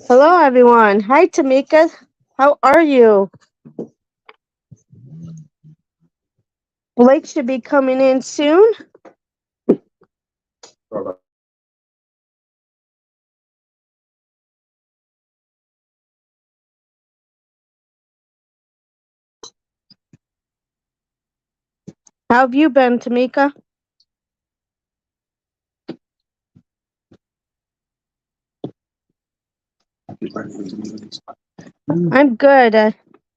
Hello, everyone. Hi, Tamika. How are you? Blake should be coming in soon. How have you been, Tamika? I'm good. I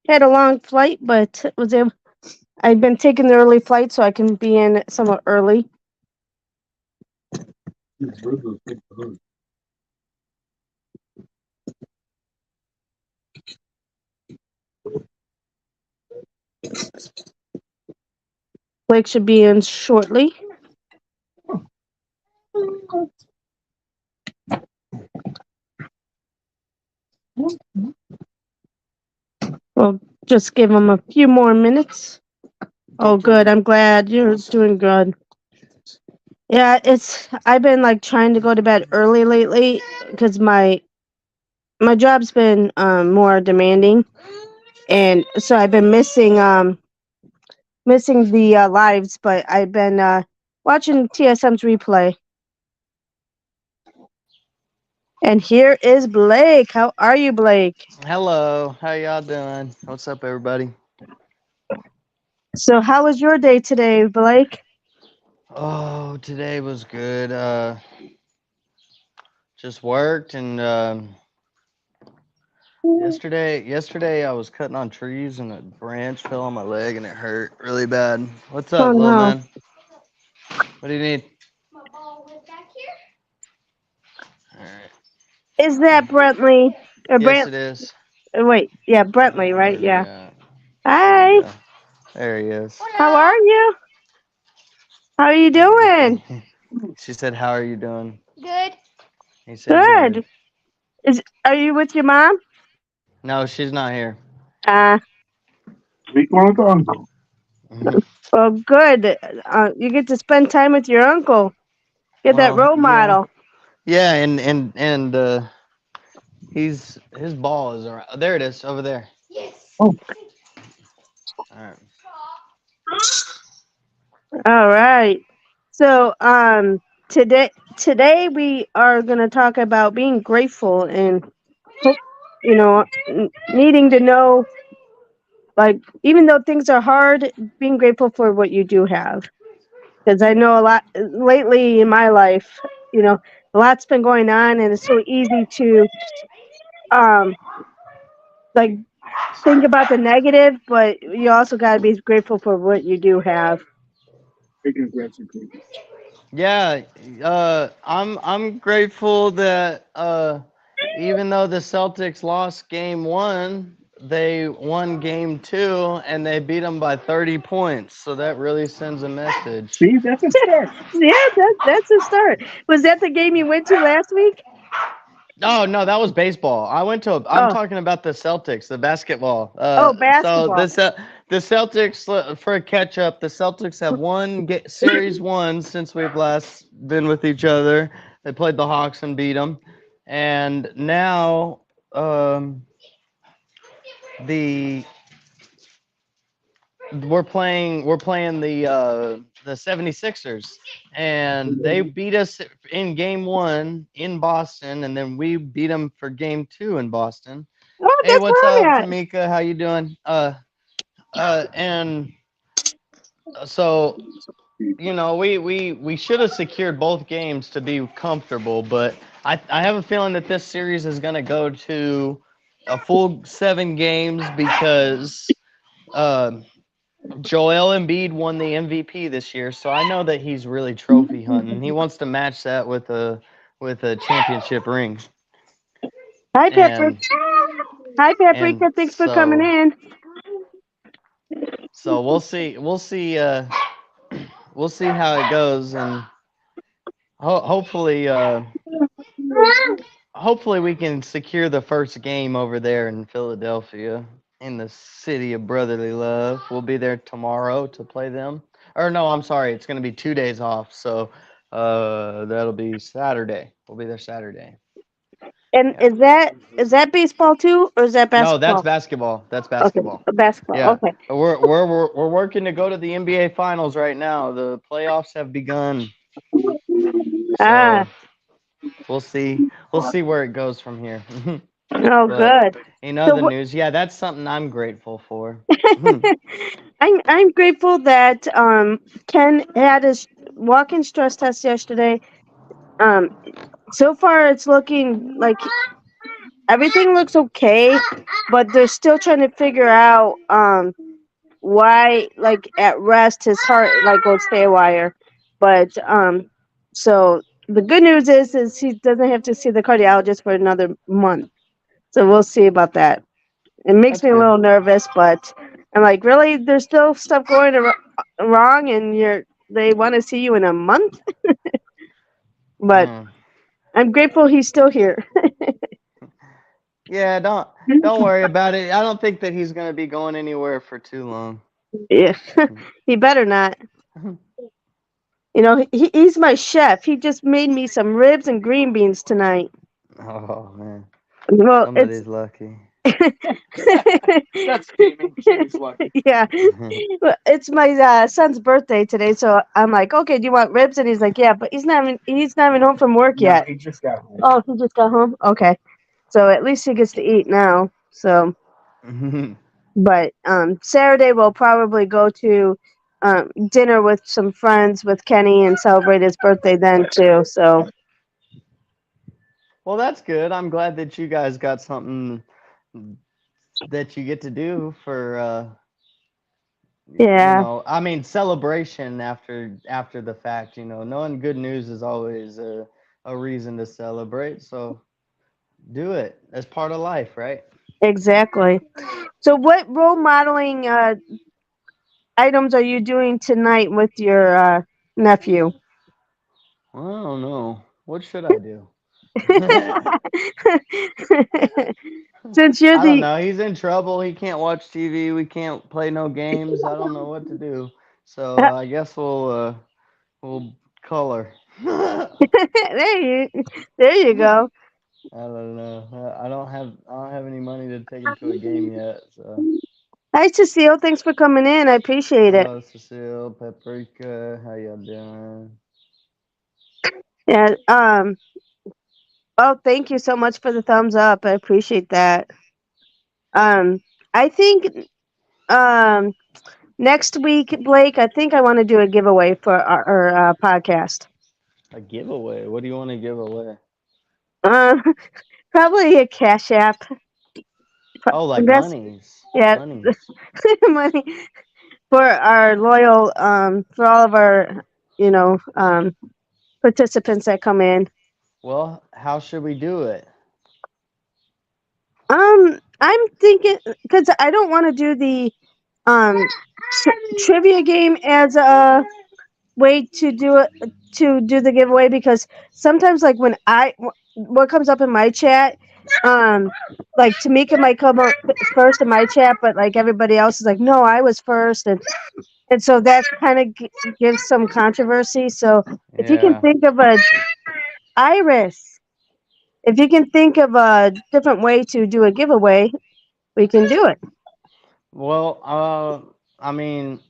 had a long flight, but I've been taking the early flight so I can be in somewhat early. Blake should be in shortly. We'll just give him a few more minutes. Oh, good. I'm glad you're doing good. Yeah, I've been like trying to go to bed early lately because my job's been more demanding, and so I've been missing the lives, but I've been watching TSM's replay. And here is Blake. How are you, Blake? Hello, how y'all doing? What's up, everybody? So, how was your day today, Blake? Oh, today was good. Just worked and yesterday I was cutting on trees and a branch fell on my leg and it hurt really bad. What's Oh up, little no, man? What do you need? All right. is that Brentley? Or Yes, Brent? it is. Wait, yeah, Brentley, right? Where's he Yeah. at? There we Hi. go. There he is. How are you? How are you doing? She said, "How are you doing?" Good. He said, "Good." Good. Are you with your mom? No, she's not here. Uh, well, good. You get to spend time with your uncle. Get that Well, role yeah, model. yeah, and his ball is around. There it is over there. Yes. All right. All right. So, today we are going to talk about being grateful and, you know, needing to know, like, even though things are hard, being grateful for what you do have. Because I know a lot lately in my life, a lot's been going on, and it's so easy to, um, like, think about the negative, but you also got to be grateful for what you do have. Yeah, I'm grateful that even though the Celtics lost game one, they won game two and they beat them by 30 points. So that really sends a message. Yeah, that's a start. Was that the game you went to last week? Oh no, that was baseball. I'm Oh, talking about the Celtics, the basketball. oh, So basketball. the Celtics for a catch up. The Celtics have won series one since we've last been with each other. They played the Hawks and beat them, and now the we're playing the 76ers, and they beat us in game one in Boston, and then we beat them for game two in Boston. Oh, Hey, that's what's where up, I'm at. Tamika? How you doing? And so we should have secured both games to be comfortable, but I have a feeling that this series is gonna go to a full 7 games because Joel Embiid won the MVP this year, so I know that he's really trophy hunting. He wants to match that with a championship ring, Hi, Patrick. and Hi, and Paprika. Thanks for coming so in. so we'll see how it goes, and hopefully hopefully we can secure the first game over there in Philadelphia in the city of brotherly love. We'll be there tomorrow to play them. Or no, I'm sorry, it's going to be 2 days off. So That'll be Saturday. We'll be there Saturday. And Yeah. is that baseball too, or is that No, that's basketball? basketball. That's Okay, basketball. basketball. Yeah, Okay. we're working to go to the NBA Finals right now. The playoffs have begun, Ah, so we'll see. We'll see where it goes from here. oh, But good. in other So news, yeah, that's something I'm grateful for. I'm grateful that Ken had his walk-in stress test yesterday. Um, so far it's looking like everything looks okay, but they're still trying to figure out why, like, at rest his heart like goes haywire. But so the good news is he doesn't have to see the cardiologist for another month. So we'll see about that. It makes That's me a good. little nervous, but I'm like, really? There's still stuff going wrong, and they want to see you in a month? But Mm. I'm grateful he's still here. Yeah, don't worry about it. I don't think that he's gonna be going anywhere for too long. Yeah, he better not. You know, he's my chef. He just made me some ribs and green beans tonight. Oh man, Well, it's somebody's lucky. That's Jamie. Jamie's lucky. yeah. Well, it's my son's birthday today, so I'm like, okay, do you want ribs? And he's like, yeah, but he's not even home from work No, yet. he just got home. Oh, he just got home. Okay, so at least he gets to eat now. So, but Saturday we'll probably go to dinner with some friends with Kenny and celebrate his birthday then too. So Well, that's good. I'm glad that you guys got something that you get to do for yeah, I mean celebration after the fact, knowing good news is always a reason to celebrate. So do it as part of life, right? exactly. So what role modeling items are you doing tonight with your nephew? I don't know. What should I do? Since you're I don't the know. He's in trouble. He can't watch TV. We can't play no games. I don't know what to do. So I guess we'll color. I there you go. don't know. I don't have any money to take him to a game yet. So Hi Cecile, thanks for coming in. I appreciate it. hello, Cecile, Paprika. How y'all doing? Yeah. Oh, thank you so much for the thumbs up. I appreciate that. I think um next week, Blake, I think I want to do a giveaway for our podcast. A giveaway? What do you want to give away? Uh, probably a Cash App. Oh, like That's monies. yeah, Monies. money for our loyal for all of our you know participants that come in. Well, how should we do it? I'm thinking because I don't want to do the um trivia game as a way to do the giveaway, because sometimes like when what comes up in my chat, um like Tamika might come up first in my chat, but like everybody else is like, no, I was first, and so that kind of gives some controversy. So if you can Yeah. think of Iris, if you can think of a different way to do a giveaway, we can do it. Well, I mean,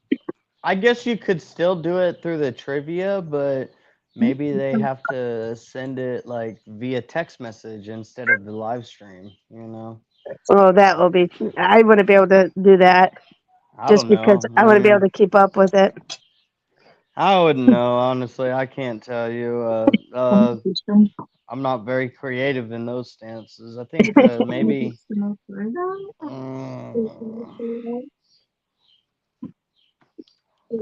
I guess you could still do it through the trivia, but maybe they have to send it like via text message instead of the live stream. Oh, that will be. I wouldn't be able to do that I just don't because know. I I want to be able mean, to keep up with it. I wouldn't know, honestly. I can't tell you. I'm not very creative in those stances. I think maybe. Uh,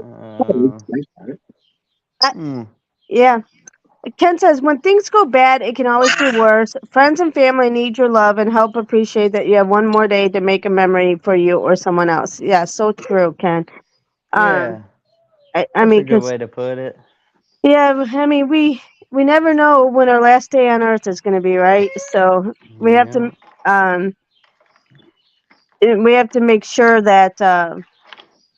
uh, hmm. Yeah. Ken says, when things go bad, it can always be worse. Friends and family need your love and help appreciate that you have one more day to make a memory for you or someone else. Yeah, so true, Ken. Um, Yeah, I that's a mean, good because, way to put it. yeah, I mean, we never know when our last day on earth is going to be, right? So Yeah. um, we have to make sure that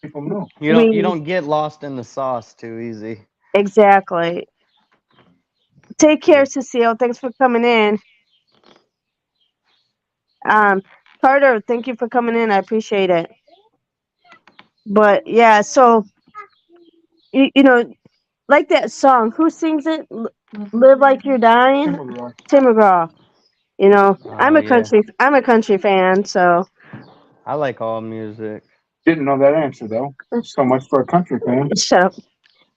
People know. You don't we, get lost in the sauce too easy. exactly. Take care, Cecile. Thanks for coming in. Carter, thank you for coming in. I appreciate it. But yeah, so you know, like that song. Who sings it? Live like you're dying. Tim McGraw. You know, I'm Oh a yeah, country fan. So I like all music. Didn't know that answer though. So much for a country fan. shut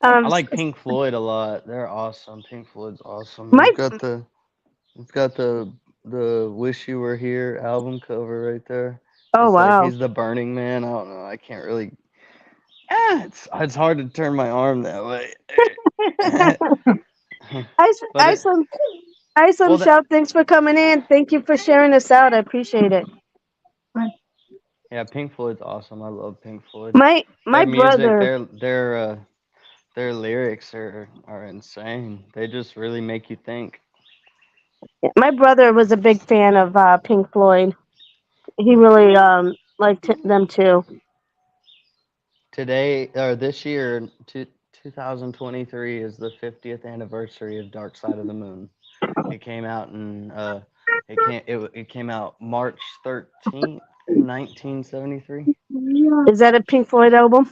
up. I like Pink Floyd a lot. They're awesome. Pink Floyd's awesome. My It's got the "Wish You Were Here" album cover right there. oh It's like wow. he's the Burning Man. I don't know. I can't really. It's hard to turn my arm that way. But Iceland, Iceland, well, Shop. Thanks for coming in. Thank you for sharing this out. I appreciate it. yeah, Pink Floyd's awesome. I love Pink Floyd. My Their music, brother. their lyrics are insane. They just really make you think. My brother was a big fan of Pink Floyd. He really liked them too. Today or this year, 2023 is the 50th anniversary of Dark Side of the Moon. It came out in it came out March 13th, 1973. Is that a Pink Floyd album?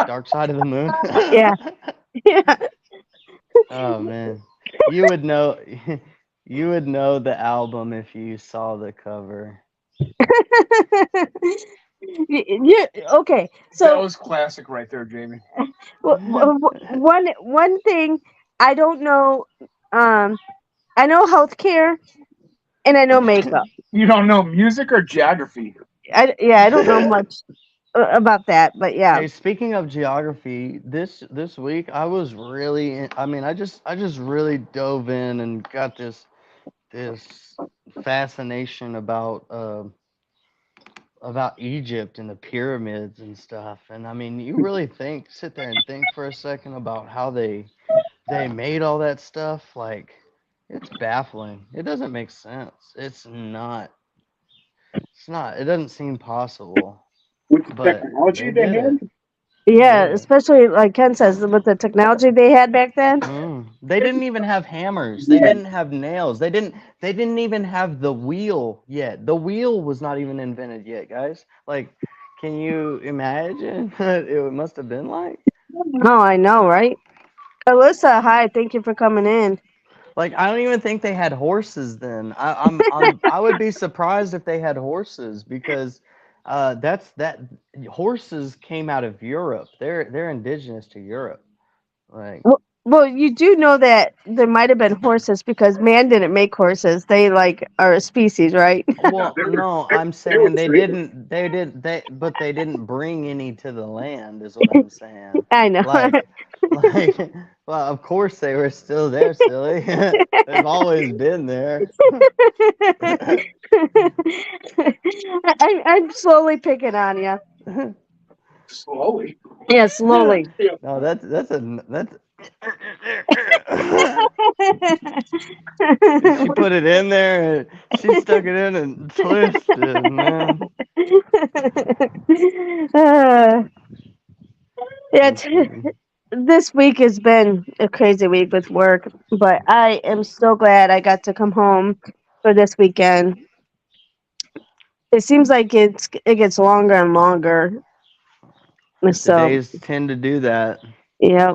Dark Side of the Moon. Yeah. Yeah. Oh man, you would know you would know the album if you saw the cover. Yeah. Okay. That So was classic right there, Jamie. one thing I don't know. I know healthcare and I know makeup. You don't know music or geography? I don't know much about that, but yeah. Hey, speaking of geography, this week I was really I mean I just really dove in and got this fascination about Egypt and the pyramids and stuff. And I mean, you really sit there and think for a second about how they made all that stuff. Like, it's baffling. It doesn't make sense. It's not. It's not. It doesn't seem possible. With the But technology they they did had? it. Yeah, Did it. especially like Ken says with the technology they had back then. They didn't even have hammers. They didn't have nails. They didn't even have the wheel yet. The wheel was not even invented yet, guys. Like, can you imagine what it must have been like? Oh, I know, right? Alyssa, hi, thank you for coming in. Like, I don't even think they had horses then. I would be surprised if they had horses because that horses came out of Europe. They're indigenous to Europe. Like, Well, you do know that there might have been horses because man didn't make horses. They like are a species, right? well, no, I'm saying they traders. didn't. But they didn't bring any to the land, is what I'm saying. I know. Like, well, of course they were still there, silly. They've always been there. I'm slowly picking on you. Slowly. Yeah, slowly. No, that's. She put it in there and she stuck it in and twisted, man. Uh, yeah, That's funny. this week has been a crazy week with work, but I am so glad I got to come home for this weekend. It seems like it gets longer and longer. The So days tend to do that. yeah,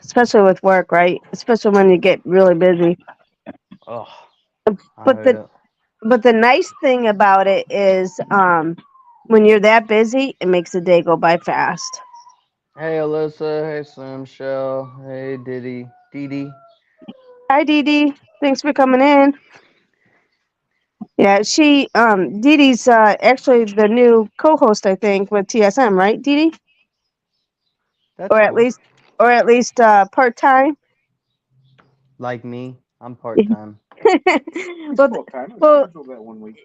especially with work, right? Especially when you get really busy. Oh, I But hate the it. but the nice thing about it is, when you're that busy, it makes the day go by fast. Hey, Alyssa. Hey, Slim Shell. Hey, Didi. Hi, Dee Dee. Thanks for coming in. Yeah, Dee Dee's actually the new co-host, I think, with TSM, right, Dee Dee? That's Or at cool. least, part time. Like me, I'm part time. well, Full time. well, Scheduled that 1 week.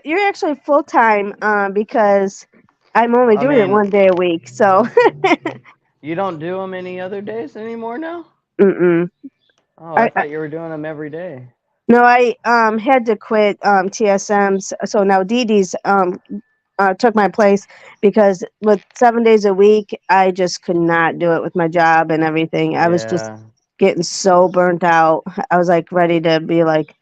you're actually full time, because I'm only I doing it mean, 1 day a week. So, you don't do them any other days anymore now? mm-mm. Oh, I thought you were doing them every day. No, I had to quit TSM's. So now Dee Dee's took my place because with 7 days a week, I just could not do it with my job and everything. I was just Yeah. getting so burnt out. I was like ready to be like,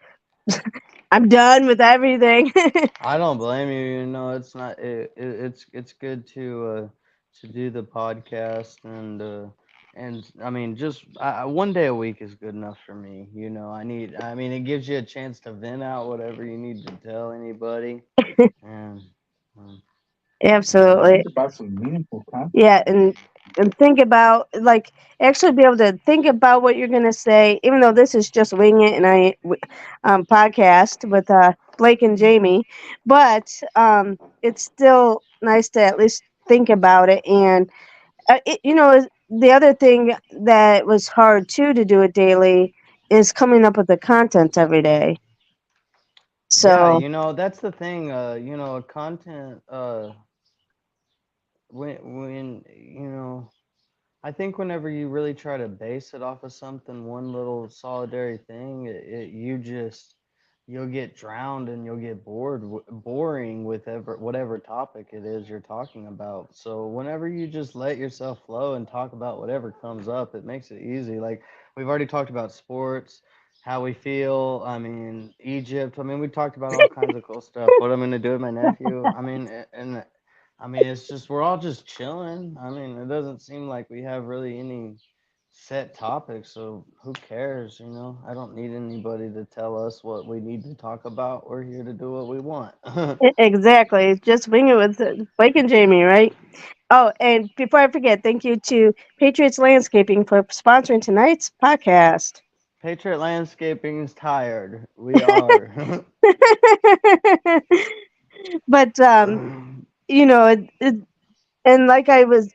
I'm done with everything. I don't blame you. You know, it's not. It's good to do the podcast and I mean, just one day a week is good enough for me. You know, I mean, it gives you a chance to vent out whatever you need to tell anybody, and um, you know, Absolutely. Think about some meaningful content. Yeah, and think about like actually be able to think about what you're gonna say, even though this is just wing it and podcast with Blake and Jamie, but it's still nice to at least think about it. And the other thing that was hard too to do it daily is coming up with the content every day. yeah, So you know, that's the thing. You know, content. When you know. I think whenever you really try to base it off of something, one little solitary thing, you'll get drowned and you'll get boring with whatever topic it is you're talking about. So whenever you just let yourself flow and talk about whatever comes up, it makes it easy. Like we've already talked about sports, how we feel. I mean, Egypt. I mean, we talked about all kinds of cool stuff. What I'm gonna do with my nephew. I mean, and I mean, it's just we're all just chilling. I mean, it doesn't seem like we have really any set topics, so who cares, you know? I don't need anybody to tell us what we need to talk about. We're here to do what we want. exactly, just wing it with Blake and Jamie, right? Oh, and before I forget, thank you to Patriots Landscaping for sponsoring tonight's podcast. Patriot Landscaping is tired. We are. But and like I was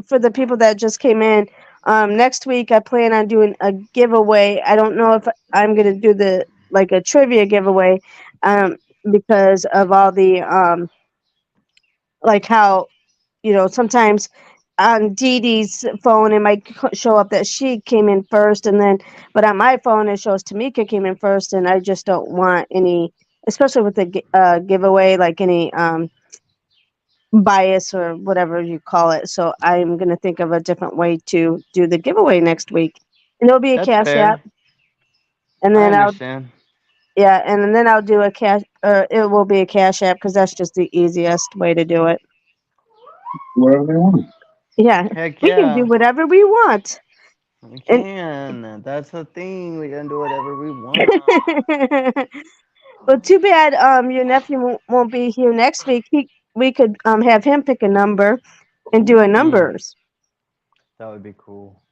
for the people that just came in, next week I plan on doing a giveaway. I don't know if I'm gonna do the like a trivia giveaway, um, because of all the like how sometimes on Dee Dee's phone it might show up that she came in first, and then but on my phone it shows Tamika came in first, and I just don't want any, especially with the giveaway, like any bias or whatever you call it. So I'm gonna think of a different way to do the giveaway next week, and there'll be a That's cash app, fair. and I then I'll understand. yeah, and then I'll do a cash, or it will be a cash app because that's just the easiest way to do it. Whatever they want. Yeah, Heck we can do yeah. whatever we want, We and can. That's the thing. We can do whatever we want. well, too bad your nephew won't be here next week. We could have him pick a number and do a Mm, numbers. that would be cool.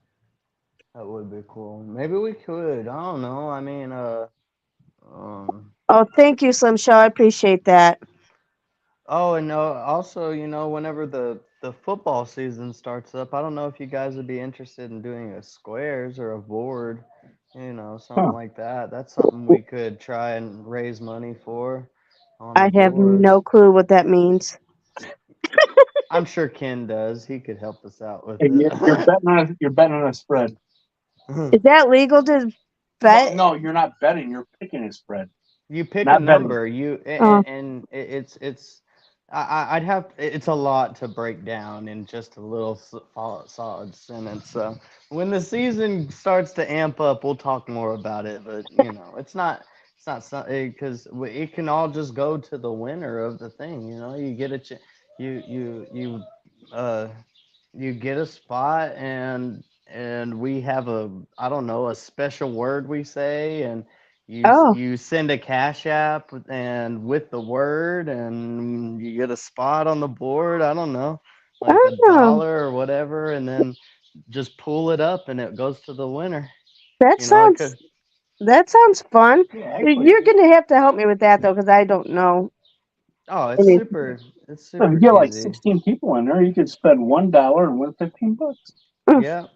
That would be cool. Maybe we could. I don't know. I mean, um, Oh, thank you, Slim Show. I appreciate that. oh, and also, you know, whenever the football season starts up, I don't know if you guys would be interested in doing a squares or a board, you know, something Huh. like that. That's something we could try and raise money for on the I have no boards. clue what that means. I'm sure Ken does. He could help us out with Hey, you're it. betting on a spread. Is that legal to No, bet? no, you're not betting. You're picking a spread, You pick a not betting. number, Oh, and it's I'd have it's a lot to break down in just a little solid sentence. So when the season starts to amp up, we'll talk more about it. But you know, it's not because it can all just go to the winner of the thing. You know, you get a you uh you get a spot and we have a I don't know a special word we say and oh, you send a cash app and with the word and you get a spot on the board. I don't know, like a oh, dollar or whatever, and then just pull it up and it goes to the winner. that You know, it sounds could. that sounds fun. Yeah, actually, You're gonna have to help me with that though, because I don't know Oh, any. it's if you super get like easy. 16 people in there, you could spend $1 and win $15. Yeah,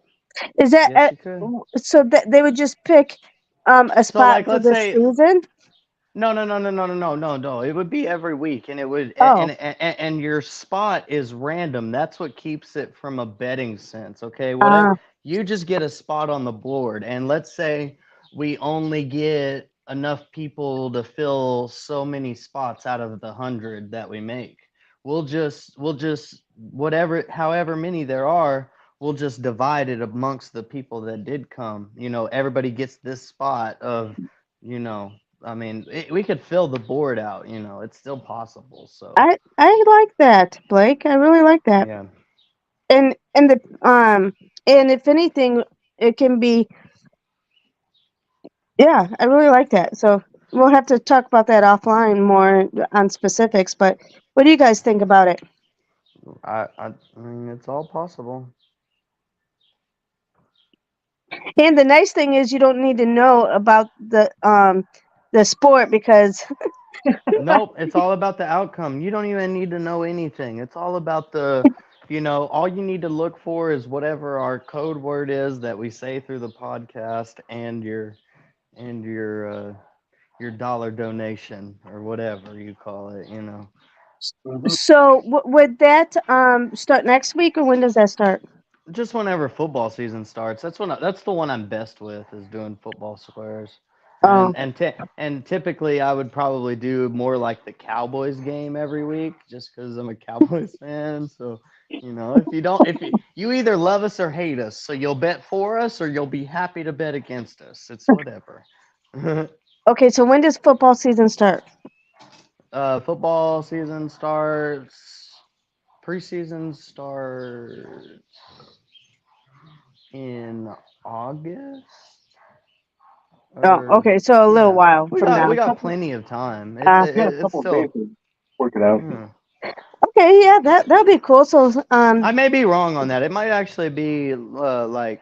Is that yes, you could. so that they would just pick a So spot like, for let's the say season? No. It would be every week, and it would, Oh, and your spot is random. That's what keeps it from a betting sense. Okay, whatever. uh, You just get a spot on the board, and let's say we only get enough people to fill so many spots out of the 100 that we make. We'll just whatever, however many there are, we'll just divide it amongst the people that did come. Everybody gets this spot of, you know, I mean, we could fill the board out. It's still possible. So I like that, Blake. I really like that. yeah, And the and if anything, it can be. Yeah, I really like that. So we'll have to talk about that offline more on specifics. But what do you guys think about it? I mean, it's all possible. And the nice thing is you don't need to know about the sport because Nope, it's all about the outcome. You don't even need to know anything. It's all about all you need to look for is whatever our code word is that we say through the podcast and your dollar donation or whatever you call it. so would that start next week or when does that start? Just whenever football season starts. That's the one I'm best with is doing football squares. Oh, And typically I would probably do more like the Cowboys game every week just because I'm a Cowboys fan. So, if you either love us or hate us, so you'll bet for us or you'll be happy to bet against us. It's whatever. okay. So when does football season start? Football season starts. Preseason starts in August. Oh, okay. So a little while We from got now. we got plenty of time. Uh, Yeah, a It's couple of still. days to work it out. Hmm. Okay, yeah, that'll be cool. So I may be wrong on that. It might actually be like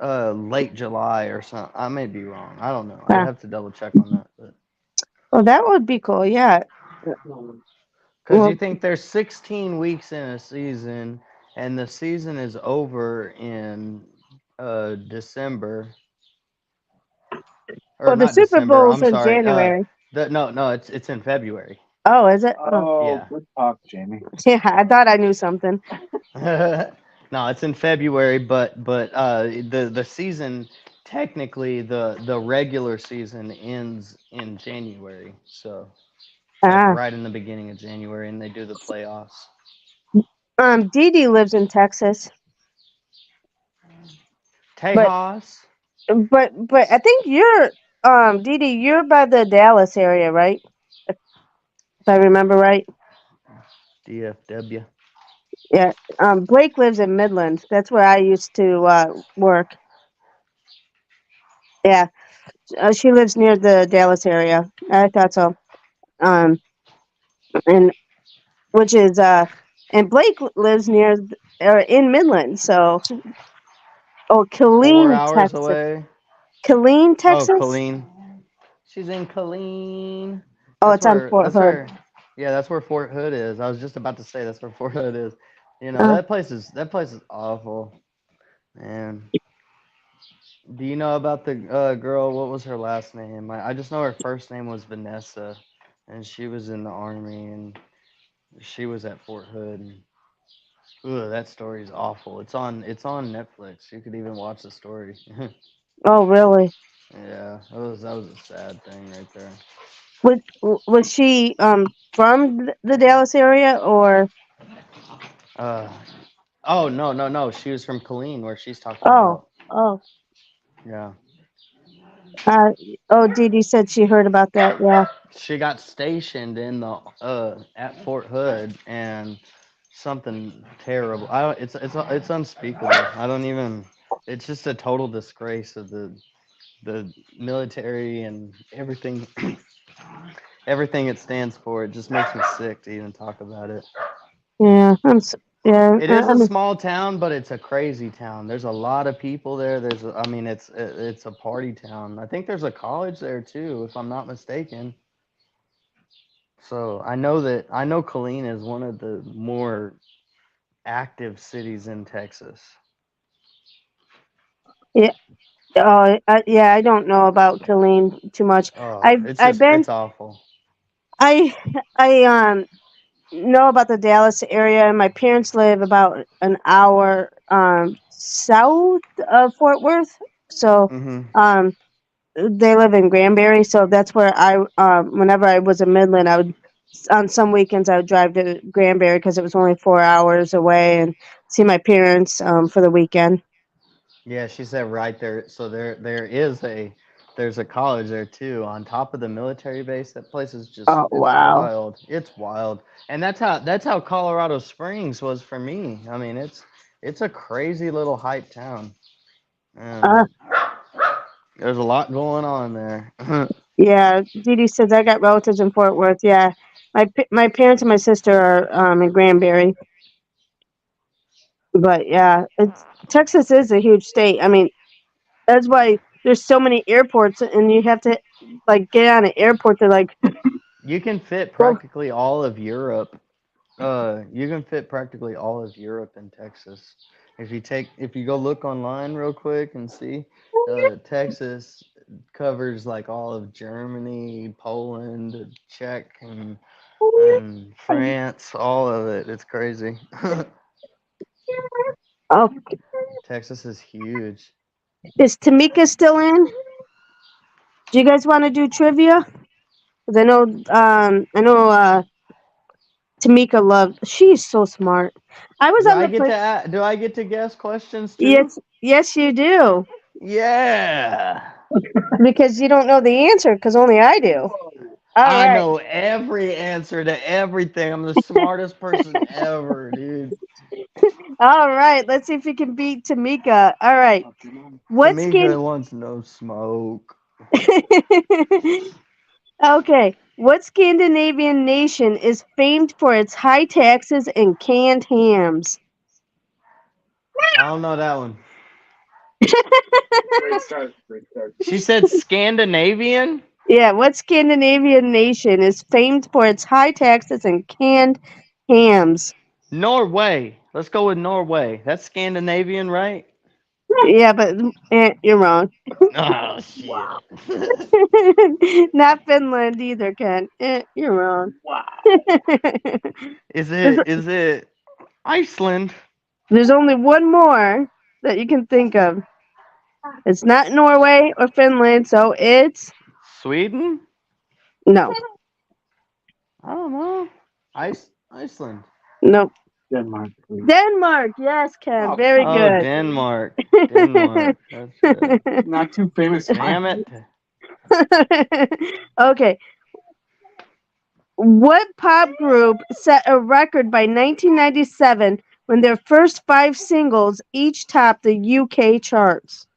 late July or something. I may be wrong. I don't know. I'd uh, have to double check on that. well, that would be cool. Yeah. Because Well, you think there's 16 weeks in a season, and the season is over in December, or well, the not Super December. Bowl's I'm in sorry. January. No, it's in February. Oh, is it? Oh, Oh, Yeah. good talk, Jamie. yeah. I thought I knew something. No, it's in February, but the season technically the regular season ends in January. So like Ah, right in the beginning of January, and they do the playoffs. Dee Dee lives in Texas, but Tejas, but I think you're Dee Dee, you're by the Dallas area, right? If I remember right. DFW. Yeah. Blake lives in Midland. That's where I used to work. Yeah. She lives near the Dallas area. I thought so. Um, and which is and Blake lives near or in Midland. So, oh, 4 Killeen, hours Texas. away. Killeen, Oh, Texas. Colleen. She's in Colleen. Oh, it's on Fort That's Hood. where. Yeah, that's where Fort Hood is. I was just about to say that's where Fort Hood is. Uh, That place is awful. Man, do you know about the girl? What was her last name? I just know her first name was Vanessa, and she was in the army, and she was at Fort Hood. And, ugh, that story is awful. It's on Netflix. You could even watch the story. oh, really? Yeah, that was a sad thing right there. Was she from the Dallas area or? Uh, oh no no no, she was from Colleen, where she's talking Oh, about. oh, Yeah, uh, oh. Dee Dee said she heard about that. Yeah. she got stationed in the at Fort Hood, and something terrible. I don't. It's unspeakable. I don't even. It's just a total disgrace of the military and everything. Everything it stands for. It just makes me sick to even talk about it. Yeah. Yeah. It is I a mean, small town, but it's a crazy town. There's a lot of people there. I mean, it's a party town. I think there's a college there too, if I'm not mistaken. So I know Colleen is one of the more active cities in Texas. yeah. Oh, yeah. I don't know about Killeen too much. Oh, I've been it's awful. I I know about the Dallas area. My parents live about an hour south of Fort Worth. So Mhm. um they live in Granbury, so that's where I whenever I was in Midland, I would on some weekends I would drive to Granbury because it was only 4 hours away, and see my parents for the weekend. Yeah, she said right there. So there's a college there too on top of the military base. That place is just Oh it's wow! wild. It's wild. And that's how Colorado Springs was for me. I mean, it's a crazy little hype town. And Uh, there's a lot going on there. yeah, Dee Dee says I got relatives in Fort Worth. Yeah, my parents and my sister are in Granbury. But yeah, Texas is a huge state. I mean, that's why there's so many airports, and you have to like get on an airport to like. You can fit Well, practically all of Europe. You can fit practically all of Europe in Texas. If you go look online real quick and see, Texas covers like all of Germany, Poland, Czech, and France, all of it. It's crazy. oh, Texas is huge. is Tamika still in? Do you guys want to do trivia? 'Cause I know Tamika loved. She's so smart. I was on the plane. Do I get to guess questions too? Yes, you do. Yeah. Because you don't know the answer, because only I do. All I right. know every answer to everything. I'm the smartest person ever, dude. All right. Let's see if you can beat Tamika. All right. What Tamika wants no smoke. Okay. What Scandinavian nation is famed for its high taxes and canned hams? I don't know that one. Great start. She said Scandinavian? Yeah, what Scandinavian nation is famed for its high taxes and canned hams? Norway. Let's go with Norway. That's Scandinavian, right? Yeah, but you're wrong. Oh shit. Not Finland either, Ken. You're wrong. Wow. Is it Iceland? There's only one more that you can think of. It's not Norway or Finland, so it's Sweden? no. I don't know. Iceland. Nope. Denmark. Please. Denmark. Yes, Ken. Oh, Very Oh, good. Denmark. Denmark. That's it. Not too famous. Damn it. Okay. What pop group set a record by 1997 when their first 5 singles each topped the UK charts?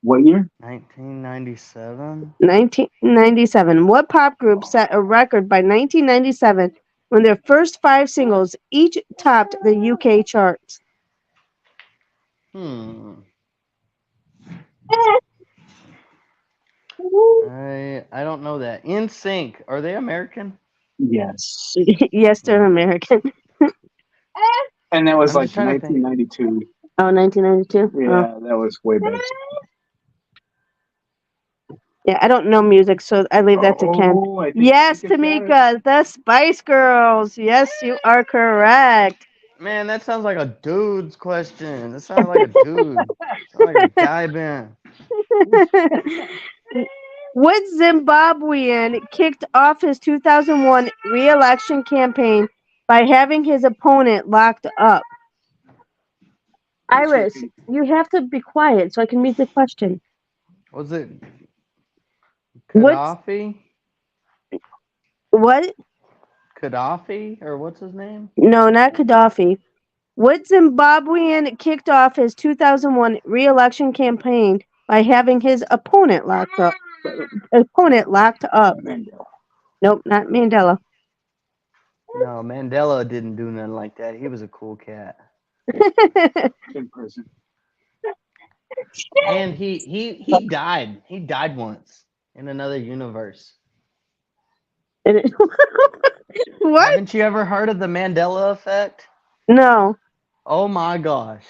What year? 1997. 1997. What pop group set a record by 1997 when their first 5 singles each topped the UK charts? I don't know that. NSYNC. Are they American? Yes. Yes, they're American. And that was I'm like just trying to think. 1992. Oh, 1992? Yeah, that was way back. Yeah, I don't know music, so I leave that to Ken. Oh, I think Yes, Tamika got it. Tamika, the Spice Girls. Yes, you are correct. Man, that sounds like a dude's question. That sounds like a dude. Sounds like a guy band. What Zimbabwean kicked off his 2001 re-election campaign by having his opponent locked up? Iris, you have to be quiet so I can read the question. Was it What? Gaddafi? What? Gaddafi? Or what's his name? No, not Gaddafi. What Zimbabwean kicked off his 2001 re-election campaign by having his opponent locked up? Mandela. Nope, not Mandela. No, Mandela didn't do nothing like that. He was a cool cat. In prison. And he died. He died once in another universe. What? Haven't you ever heard of the Mandela effect? No. Oh my gosh.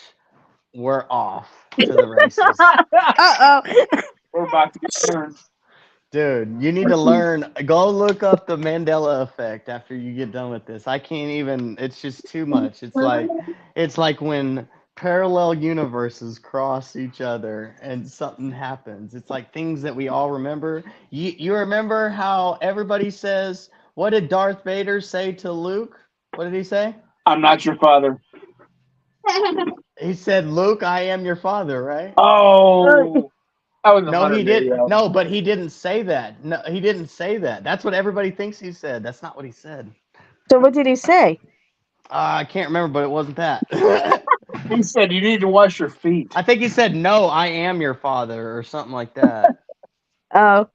We're off to the races. Uh-oh. We're about to get turned. Dude, you need to learn. Go look up the Mandela effect after you get done with this. I can't even. It's just too much. It's like when parallel universes cross each other and something happens. It's like things that we all remember. You remember how everybody says, what did Darth Vader say to Luke? What did he say? I'm not your father. He said, "Luke, I am your father," right? Oh, I was No, he didn't. No, but he didn't say that. No, he didn't say that. That's what everybody thinks he said. That's not what he said. So what did he say? I can't remember, but it wasn't that. He said you need to wash your feet. I think he said, "No, I am your father," or something like that. Oh,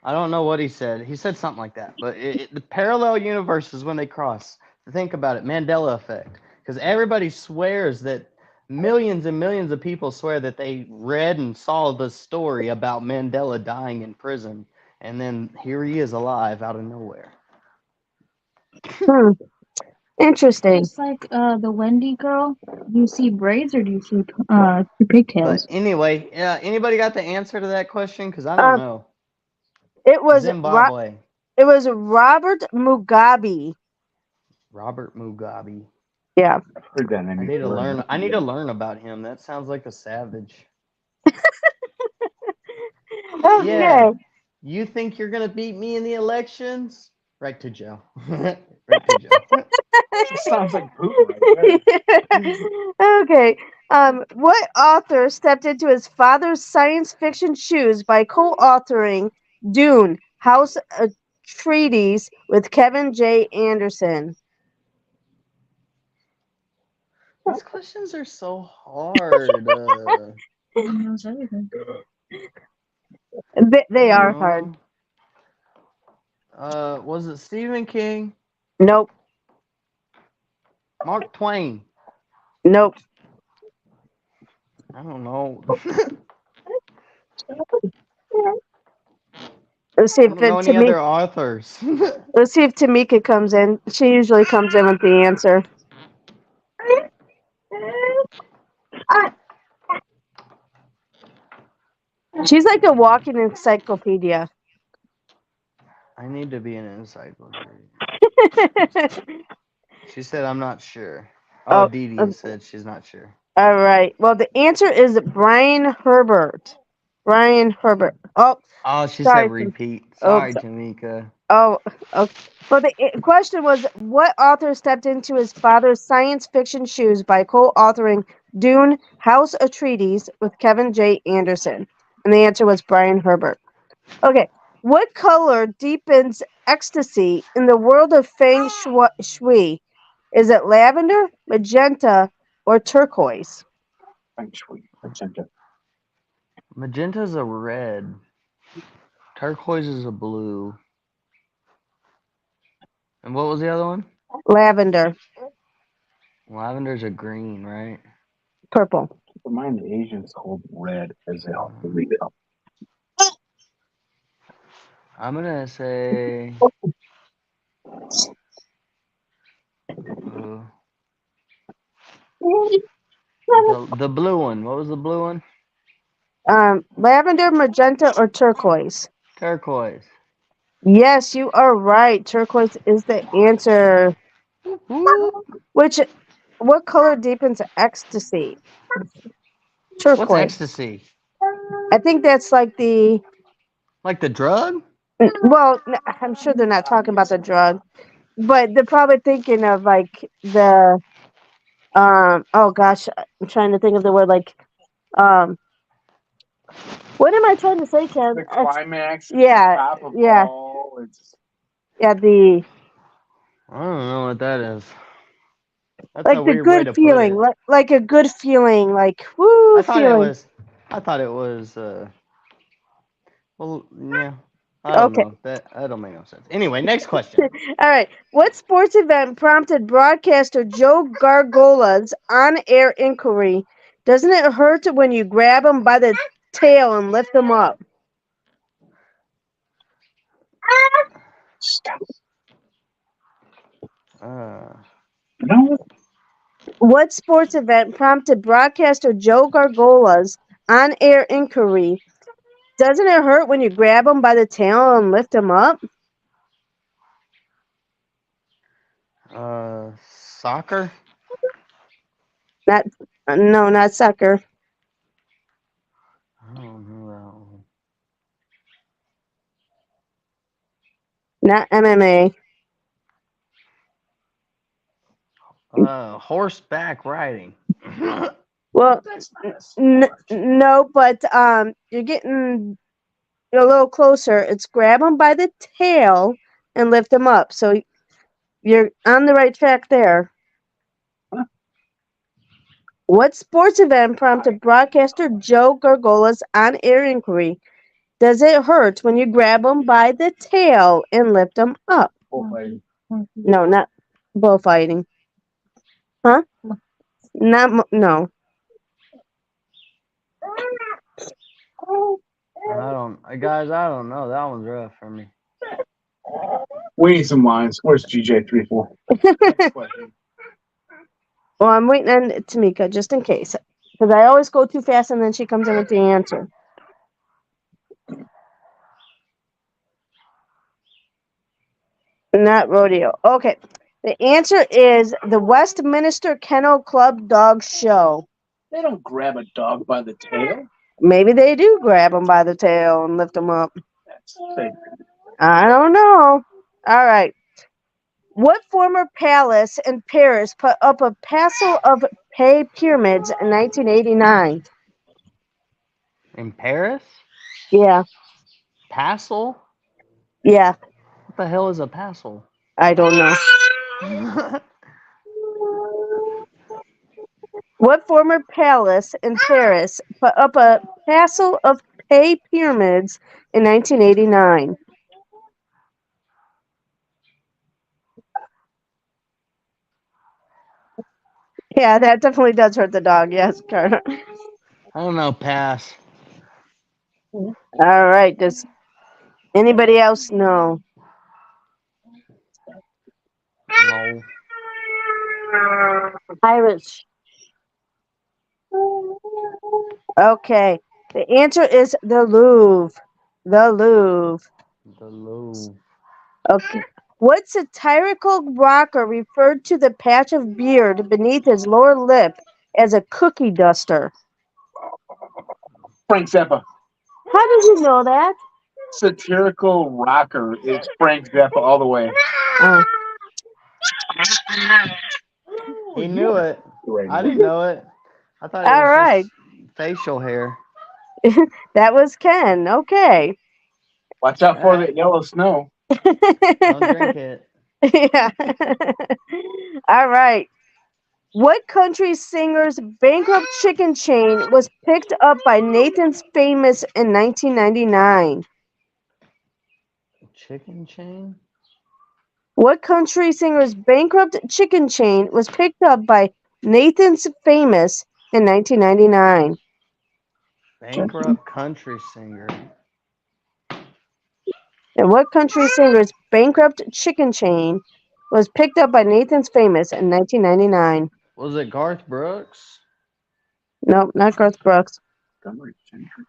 I don't know what he said. He said something like that. But the parallel universes when they cross. Think about it, Mandela effect, because everybody swears that millions and millions of people swear that they read and saw the story about Mandela dying in prison, and then here he is alive out of nowhere. hmm. Interesting. Just like the Wendy girl, do you see braids or do you see pigtails? But anyway, anybody got the answer to that question? Because I don't Um, know. It was Zimbabwe. it was Robert Mugabe. Robert Mugabe. Yeah. I've heard that name. I need to before. learn. I need to learn about him. That sounds like a savage. Okay. Yeah. You think you're gonna beat me in the elections? Right to jail. Right to jail. It sounds like Putin right there. Okay. What author stepped into his father's science fiction shoes by co-authoring Dune: House Atreides with Kevin J. Anderson? These questions are so hard. He knows everything. They are hard. Was it Stephen King? Nope. Mark Twain? Nope. I don't know. Let's see I if don't know any other authors. Let's see if Tamika comes in. She usually comes in with the answer. She's like a walking encyclopedia. I need to be an encyclopedia. She said I'm not sure. Oh, Oh, Dee Dee said she's not sure. All right. Well, the answer is Brian Herbert. Brian Herbert. Oh, Oh, she sorry. said repeat. Oh, Sorry, Tamika. Oh, okay. Well, the question was, what author stepped into his father's science fiction shoes by co-authoring Dune: House Atreides with Kevin J. Anderson? And the answer was Brian Herbert. Okay. What color deepens ecstasy in the world of Feng Shui? Is it lavender, magenta, or turquoise? Feng Shui. Magenta. Magenta's a red. Turquoise is a blue. And what was the other one? Lavender, Lavender's a green, right? purple. Keep in mind the Asians hold red as they all believe it. I'm gonna say the blue one. What was the blue one? Lavender, magenta, or turquoise? Turquoise. Yes, you are right. Turquoise is the answer. What color deepens ecstasy? What's Turquoise. ecstasy? I think that's like the. Like the drug? Well, I'm sure they're not talking about the drug, but they're probably thinking of like the. Oh gosh, I'm trying to think of the word like. What am I trying to say, Ken? The climax. Yeah, Top of yeah. all, it's Yeah, the. I don't know what that is. That's Like a the weird way good to feeling, put it. like a good feeling, like woo I thought feeling. I thought it was well, yeah. I don't Okay. know. That don't make no sense. Anyway, next question. All right. What sports event prompted broadcaster Joe Gargola's on-air inquiry? Doesn't it hurt when you grab him by the tail and lift him up? stop. No. What sports event prompted broadcaster Joe Gargola's on-air inquiry? Doesn't it hurt when you grab him by the tail and lift him up? Soccer? No, not soccer. I don't know Not MMA. that one. Horseback riding. Well, no, but you're getting a little closer. It's grab them by the tail and lift them up. So you're on the right track there. What sports event prompted broadcaster Joe Gargola's on-air inquiry? Does it hurt when you grab them by the tail and lift them up? Bullfighting. No, not bullfighting. Huh? No. Guys, I don't know. That one's rough for me. We need some lines. Where's GJ34? Well, I'm waiting on Tamika just in case. Because I always go too fast and then she comes in with the answer. Not rodeo. Okay. The answer is the Westminster Kennel Club Dog Show. They don't grab a dog by the tail. Maybe they do grab them by the tail and lift them up. That's fake. I don't know. All right. What former palace in Paris put up a Paschal of Pay pyramids in 1989? In Paris? Yeah. Paschal? Yeah. What the hell is a Paschal? I don't know. What former palace in Paris put up a Paschal of Pay pyramids in 1989? Yeah, that definitely does hurt the dog. Yes, Carter. I don't know. Pass. All right. Does anybody else know? No. Irish. Okay. The answer is the Louvre. The Louvre. The Louvre. Okay. What satirical rocker referred to the patch of beard beneath his lower lip as a cookie duster? Frank Zappa. How did you know that? Satirical rocker is Frank Zappa all the way. Oh. He knew it. I didn't know it. I thought it All was right. just facial hair. That was Ken. Okay. Watch out for that yellow snow. Don't drink it. Yeah. All right. What country singer's bankrupt chicken chain was picked up by Nathan's Famous in 1999? Chicken chain? What country singer's bankrupt chicken chain was picked up by Nathan's Famous in 1999? Bankrupt country singer. And what country singer's bankrupt chicken chain was picked up by Nathan's Famous in 1999? Was it Garth Brooks? Nope, not Garth Brooks. Montgomery Gentry.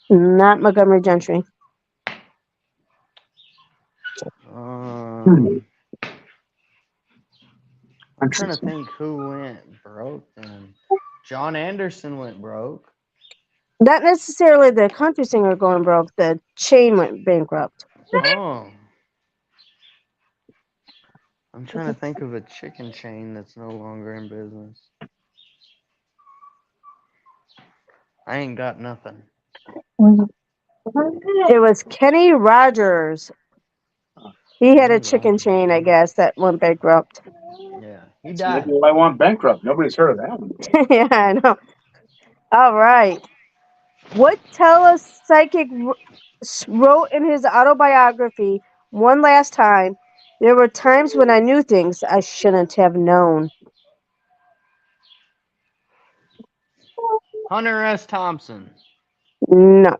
Not Montgomery Gentry. I'm trying to think who went broke then. John Anderson went broke. Not necessarily the country singer going broke. The chain went bankrupt. Oh. I'm trying to think of a chicken chain that's no longer in business. I ain't got nothing. It was Kenny Rogers. He had a chicken chain, I guess, that went bankrupt. Yeah, he died. Maybe I want bankrupt. Nobody's heard of that one. Yeah, I know. All right. What telepsychic wrote in his autobiography, One Last Time, there were times when I knew things I shouldn't have known? Hunter S. Thompson. No,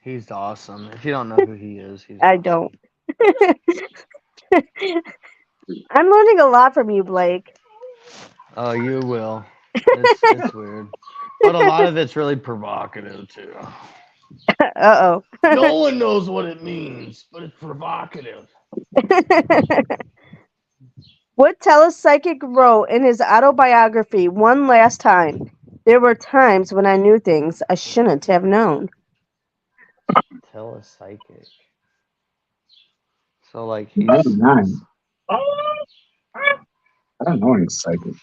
He's awesome. If you don't know who he is, he's I don't. I'm learning a lot from you, Blake. Oh, you will. It's weird. But a lot of it's really provocative, too. Uh-oh. No one knows what it means, but it's provocative. What telepsychic wrote in his autobiography, One Last Time, there were times when I knew things I shouldn't have known? Telepsychic. So, like, he's... 99. I don't know any psychic.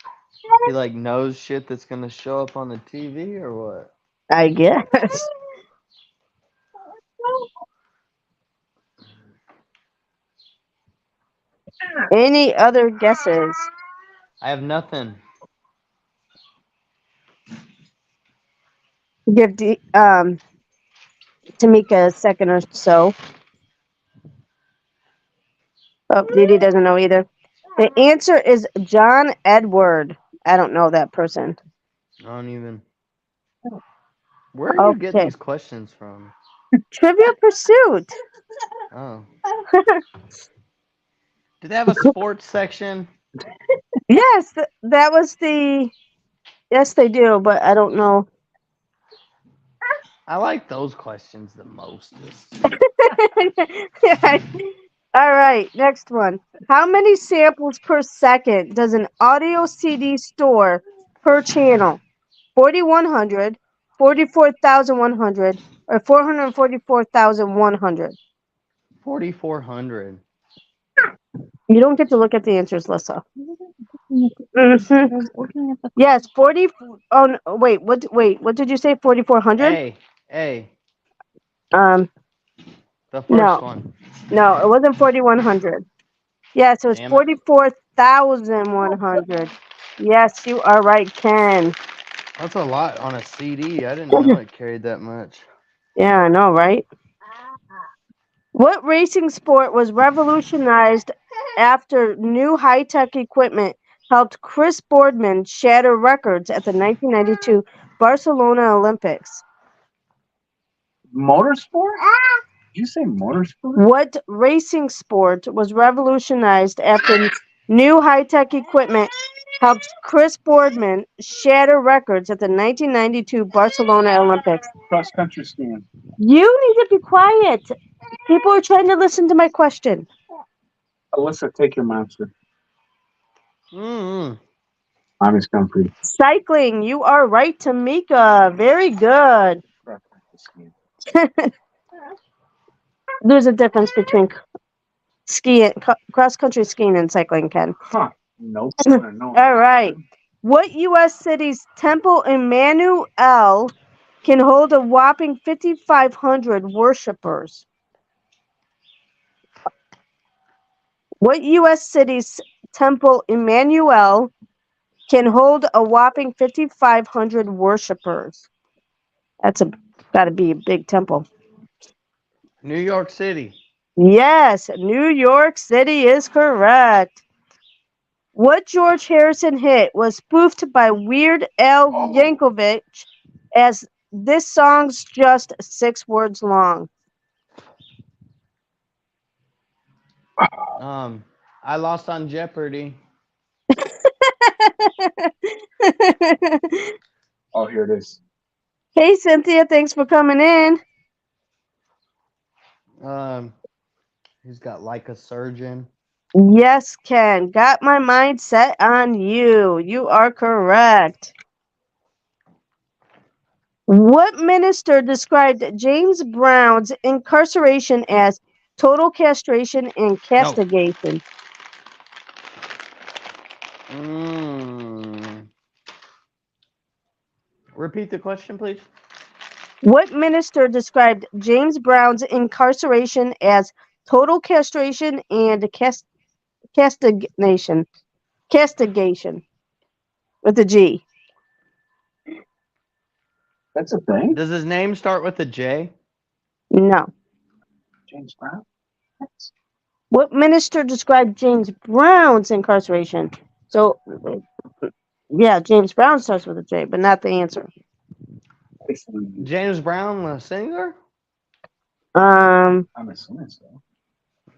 He like knows shit that's gonna show up on the TV or what? I guess. Any other guesses? I have nothing. Give Tamika a second or so. Oh, Dee Dee doesn't know either. The answer is John Edward. I don't know that person. I don't even. Where are you getting Okay. these questions from? Trivia Pursuit. Oh. Do they have a sports section? Yes, that was the. Yes, they do, but I don't know. I like those questions the most. All right, next one. How many samples per second does an audio CD store per channel? 4,100, 44,100, or 444,100? 4,400. You don't get to look at the answers, Lissa. I Mhm. was looking at the Yes, 40. Oh, no, wait. What did you say? 4,400? Hey, Um, the first no, one. no, it wasn't 4,100. Yes, it was Damn it. 44,100. Yes, you are right, Ken. That's a lot on a CD. I didn't know it carried that much. Yeah, I know, right? What racing sport was revolutionized after new high-tech equipment helped Chris Boardman shatter records at the 1992 Barcelona Olympics? Motorsport? Did you say motorsport? What racing sport was revolutionized after new high-tech equipment helped Chris Boardman shatter records at the 1992 Barcelona Olympics? Cross country skiing. You need to be quiet. People are trying to listen to my question. Alyssa, take your monster. Mm-hmm. Mommy's comfy. Cycling. You are right, Tamika. Very good. Cross country skiing. There's a difference between skiing, cross-country skiing and cycling, Ken. Huh. Nope. No. All right. What U.S. city's Temple Emmanuel can hold a whopping 5,500 worshipers? What U.S. city's Temple Emmanuel can hold a whopping 5,500 worshipers? That's got to be a big temple. New York City. Yes, New York City is correct. What George Harrison hit was spoofed by Weird Al Yankovic as this song's just 6 words long? I lost on Jeopardy. Oh, here it is. Hey, Cynthia, thanks for coming in. He's got like a surgeon. Yes, Ken. Got my mind set on you. You are correct. What minister described James Brown's incarceration as total castration and castigation? Repeat the question, please. What minister described James Brown's incarceration as total castration and castigation? Castigation with a G. That's a thing? Does his name start with a J? No. James Brown? What minister described James Brown's incarceration? So, yeah, James Brown starts with a J, but not the answer. James Brown, the singer? I'm assuming so.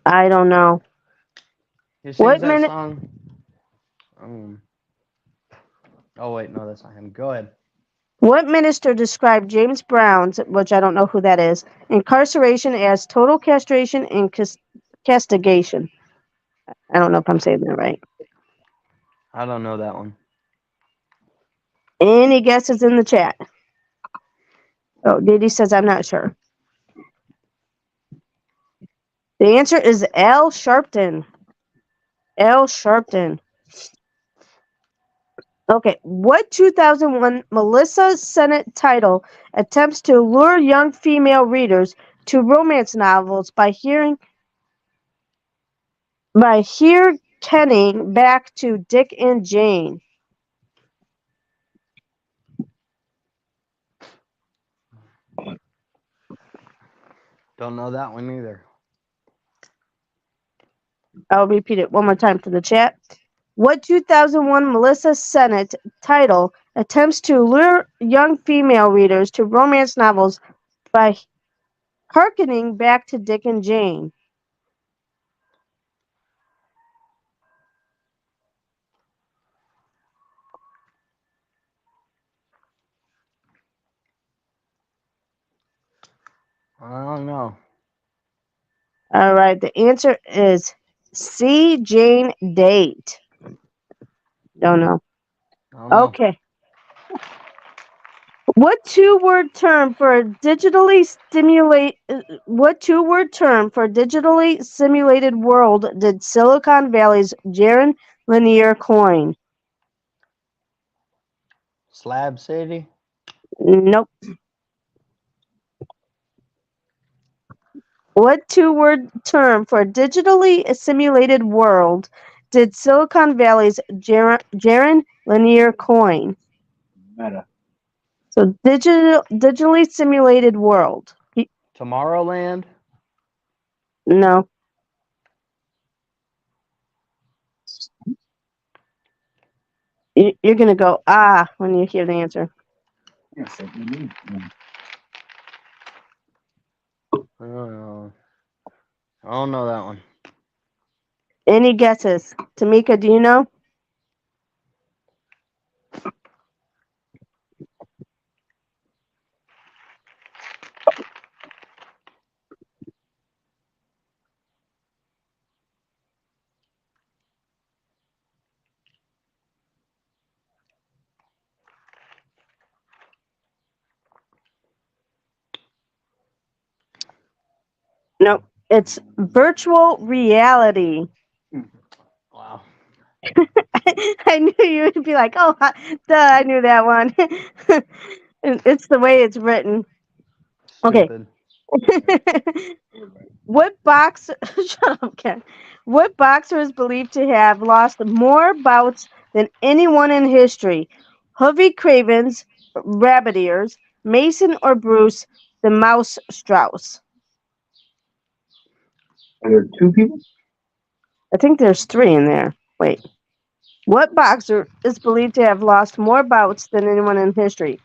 I don't know. He sings What that song. Oh wait, no, that's not him. Go ahead. What minister described James Brown's, which I don't know who that is, incarceration as total castration and castigation? I don't know if I'm saying that right. I don't know that one. Any guesses in the chat? Oh, Didi says I'm not sure. The answer is Al Sharpton. Al Sharpton. Okay, what 2001 Melissa Sennett title attempts to lure young female readers to romance novels by hearkening back to Dick and Jane? Don't know that one either. I'll repeat it one more time for the chat. What 2001 Melissa Sennett title attempts to lure young female readers to romance novels by hearkening back to Dick and Jane? I don't know. All right, the answer is C. Jane Date. Don't know. I don't know. Okay. What two-word term for digitally simulated world did Silicon Valley's Jaron Lanier coin? Slab City? Nope. What two-word term for digitally simulated world did Silicon Valley's Jaron Lanier coin? Meta. So digitally simulated world. Tomorrowland? No. You're gonna go when you hear the answer. Yes, I believe. I don't know. I don't know that one. Any guesses? Tamika, do you know? Nope. It's virtual reality. Wow. I knew you would be like, oh, duh, I knew that one. It's the way it's written. Okay. Stupid. What boxer? Shut up, Ken. What boxer is believed to have lost more bouts than anyone in history? Hovey Cravens, Rabbit Ears, Mason, or Bruce the Mouse Strauss? Are there two people? I think there's three in there. Wait. What boxer is believed to have lost more bouts than anyone in history?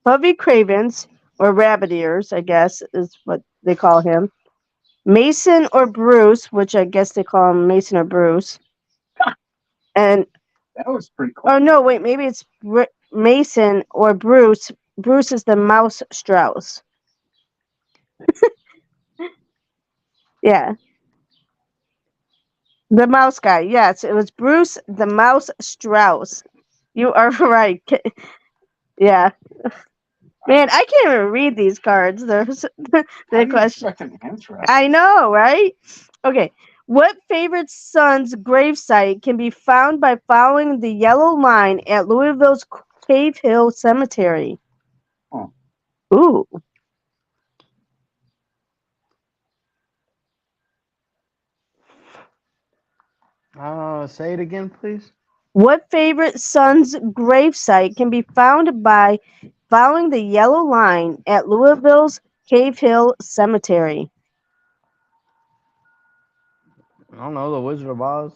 Hovey Cravens, or Rabbit Ears, I guess is what they call him. Mason or Bruce, which I guess they call him Mason or Bruce. And That was pretty cool. oh no, wait, maybe it's Mason or Bruce. Bruce is the Mouse Strauss. Yeah. The mouse guy. Yes, it was Bruce the Mouse Strauss. You are right. Yeah. Man, I can't even read these cards. There's the question. An answer. I know, right? Okay. What favorite son's gravesite can be found by following the yellow line at Louisville's Cave Hill Cemetery? Oh. Ooh. Say it again, please. What favorite son's gravesite can be found by following the yellow line at Louisville's Cave Hill Cemetery? I don't know. The Wizard of Oz.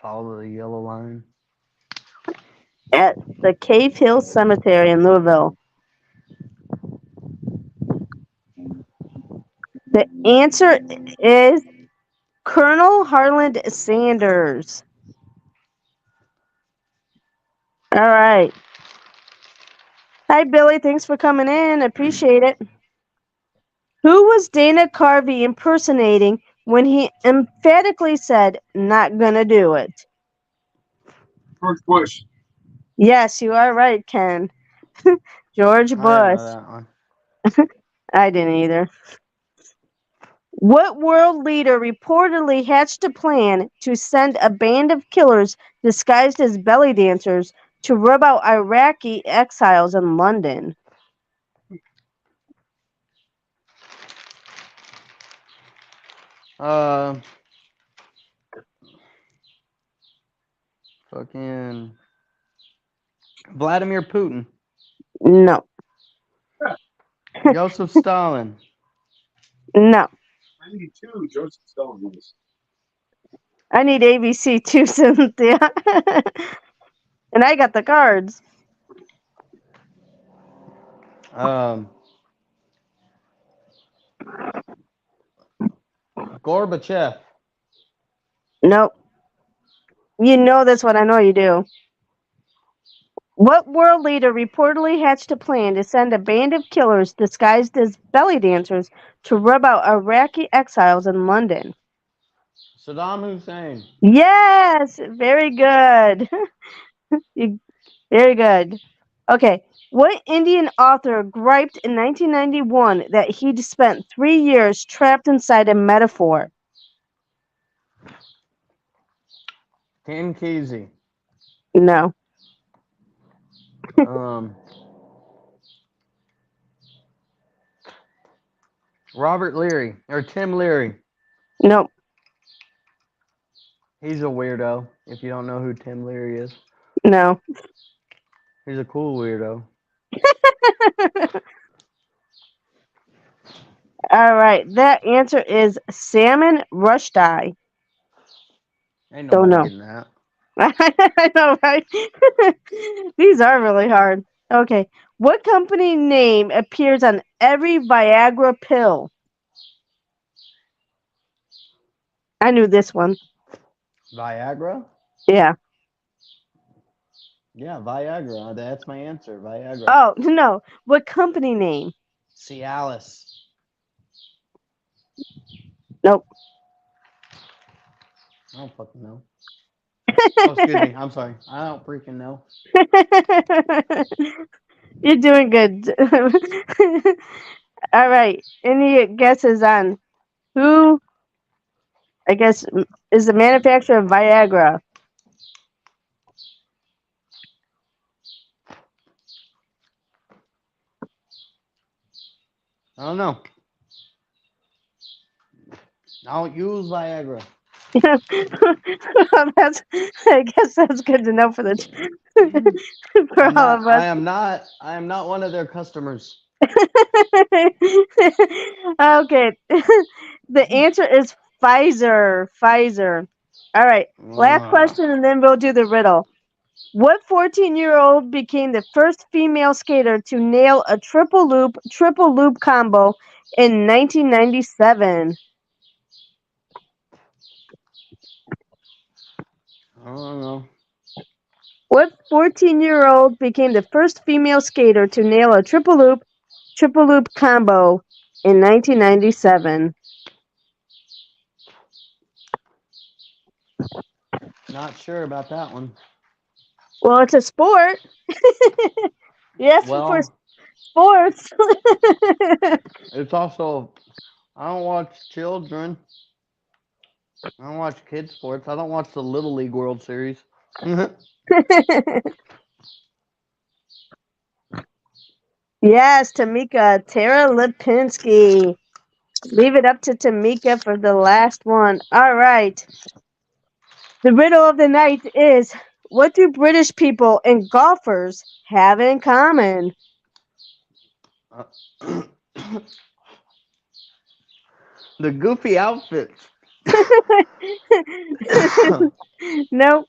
Follow the yellow line. At the Cave Hill Cemetery in Louisville. The answer is Colonel Harland Sanders. All right. Hi, Billy. Thanks for coming in. Appreciate it. Who was Dana Carvey impersonating when he emphatically said, not gonna do it? George Bush. Yes, you are right, Ken. George I didn't Bush. know that one. I didn't either. What world leader reportedly hatched a plan to send a band of killers disguised as belly dancers to rub out Iraqi exiles in London? Fucking Vladimir Putin. No. Joseph Stalin. No. 92, Joseph Stalin was. I need ABC too, Cynthia. And I got the cards. Gorbachev. Nope. You know this one. I know you do. What world leader reportedly hatched a plan to send a band of killers disguised as belly dancers to rub out Iraqi exiles in London? Saddam Hussein. Yes! Very good. Very good. Okay. What Indian author griped in 1991 that he'd spent 3 years trapped inside a metaphor? Ken Kesey. No. Robert Leary or Tim Leary. Nope. He's a weirdo. If you don't know who Tim Leary is, No. he's a cool weirdo. All right. That answer is Salman Rushdie. Ain't Don't nobody know. getting that. I know, right? These are really hard. Okay. What company name appears on every Viagra pill? I knew this one. Viagra? Yeah. Yeah, Viagra. That's my answer. Viagra. Oh, no. What company name? Cialis. Nope. I don't fucking know. Oh, excuse me. I'm sorry. I don't freaking know. You're doing good. All right. Any guesses on who, I guess, is the manufacturer of Viagra? I don't know. I don't use Viagra. Well, I guess that's good to know for the for all of us. I am not one of their customers. Okay. The answer is Pfizer. Pfizer. All right. Last question, and then we'll do the riddle. What 14-year-old became the first female skater to nail a triple loop combo in 1997? I don't know. What 14-year-old became the first female skater to nail a triple loop combo in 1997? Not sure about that one. Well, it's a sport. Yes, Well, for sports. it's also, I don't watch children. I don't watch kids sports. I don't watch the Little League World Series. Yes, Tamika, Tara Lipinski. Leave it up to Tamika for the last one. All right. The riddle of the night is, what do British people and golfers have in common? The goofy outfits. Nope.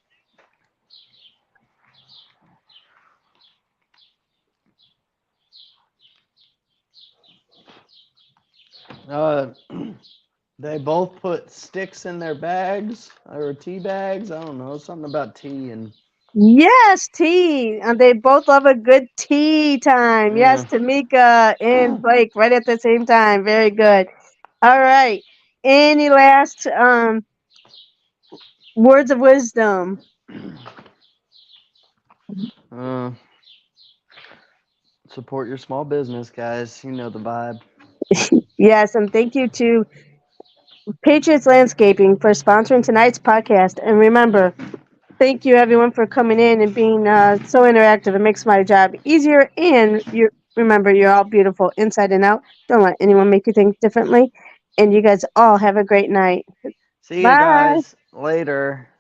They both put sticks in their bags or tea bags. I don't know, something about tea and. Yes, tea. And they both love a good tea time. Yeah. Yes, Tamika and Blake right at the same time. Very good. All right. Any last words of wisdom? Support your small business, guys. You know the vibe. Yes, and thank you to Patriots Landscaping for sponsoring tonight's podcast. And remember, thank you everyone for coming in and being so interactive. It makes my job easier. And remember, you're all beautiful inside and out. Don't let anyone make you think differently. And you guys all have a great night. See you Bye. guys later.